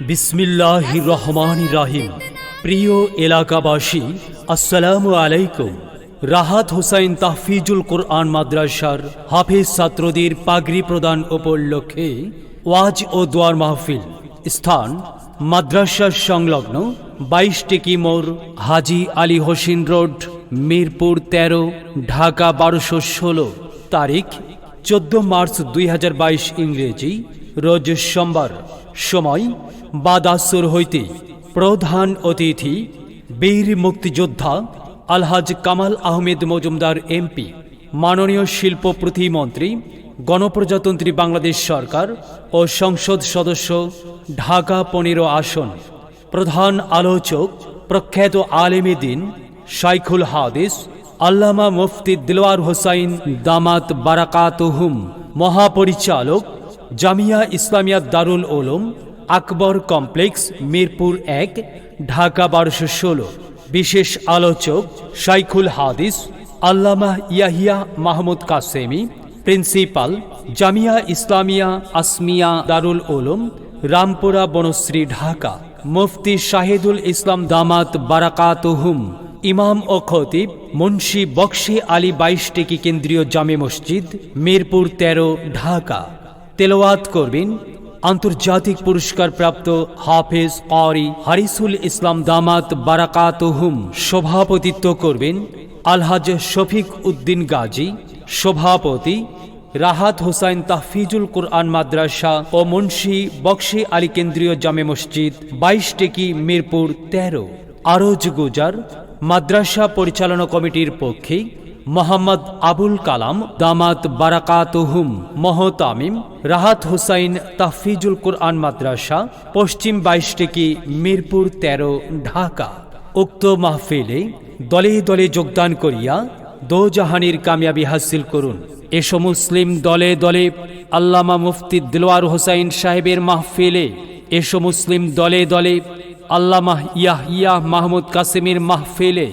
বিসমিল্লাহির রহমানির রহিম। প্রিয় এলাকাবাসী, আসসালামু আলাইকুম। রাহাত হোসাইন তাহফিজুল কোরআন মাদ্রাসার হাফেজ ছাত্রদের পাগড়ি প্রদান উপলক্ষে ওয়াজ ও দোয়ার মাহফিল। স্থান মাদ্রাসার সংলগ্ন 22 টেকি মোড়, হাজী আলী হোসেন রোড, মিরপুর 13, ঢাকা 1216। তারিখ 14 মার্চ 2022 ইংরেজি, রোজ সোমবার। সময় বাদ আসর হইতে। প্রধান অতিথি বীর মুক্তিযোদ্ধা আলহাজ কামাল আহমেদ মজুমদার এমপি, মাননীয় শিল্প প্রতিমন্ত্রী, গণপ্রজাতন্ত্রী বাংলাদেশ সরকার ও সংসদ সদস্য, ঢাকা 15 আসন। প্রধান আলোচক প্রখ্যাত আলেমে দ্বীন শাইখুল হাদিস আল্লামা মুফতি দিলওয়ার হোসাইন দামাত বারাকাতুহুম। মহাপরিচালক জামিয়া ইসলামিয়া দারুল উলুম আকবর কমপ্লেক্স, মিরপুর 1, ঢাকা 1216। বিশেষ আলোচক শাইখুল হাদিস আল্লামা ইয়াহিয়া মাহমুদ কাসেমি, প্রিন্সিপাল জামিয়া ইসলামিয়া আসমিয়া দারুল উলুম, রামপুরা বনশ্রী, ঢাকা। মুফতি শাহিদুল ইসলাম দামাত বারাকাতুহুম। ইমাম ও খতিব মুন্সি বক্সি আলী 22 টেকি কেন্দ্রীয় জামে মসজিদ, মিরপুর 13, ঢাকা। তেলাওয়াত করবেন আন্তর্জাতিক পুরস্কার প্রাপ্ত হাফেজ ক্বারি হারিসুল ইসলাম দামাত বারাকাতুহুম। সভাপতিত্ব করবেন আলহাজ শফিক উদ্দিন গাজী, সভাপতি রাহাত হোসাইন তাহফিজুল কোরআন মাদ্রাসা ও মুন্সি বক্সি আলী কেন্দ্রীয় জামে মসজিদ, 22 টেকি, মিরপুর 13। আরজ গুজার মাদ্রাসা পরিচালনা কমিটির পক্ষে মোহাম্মদ আবুল কালাম দামাত বারাকাতুহুম। মহতামিম রাহাত হোসাইন তাহফিজুল কোরআন মাদ্রাসা, পশ্চিম 22 টেকি, মিরপুর 13, ঢাকা। উক্ত মাহফিলে দলে দলে যোগদান করিয়া দোজাহানের কামিয়াবি হাসিল করুন। এসো মুসলিম দলে দলে আল্লামা মুফতি দিলওয়ার হোসাইন সাহেবের মাহফিলে। এসো মুসলিম দলে দলে আল্লামা ইয়াহিয়া মাহমুদ কাসেমির মাহফিলে।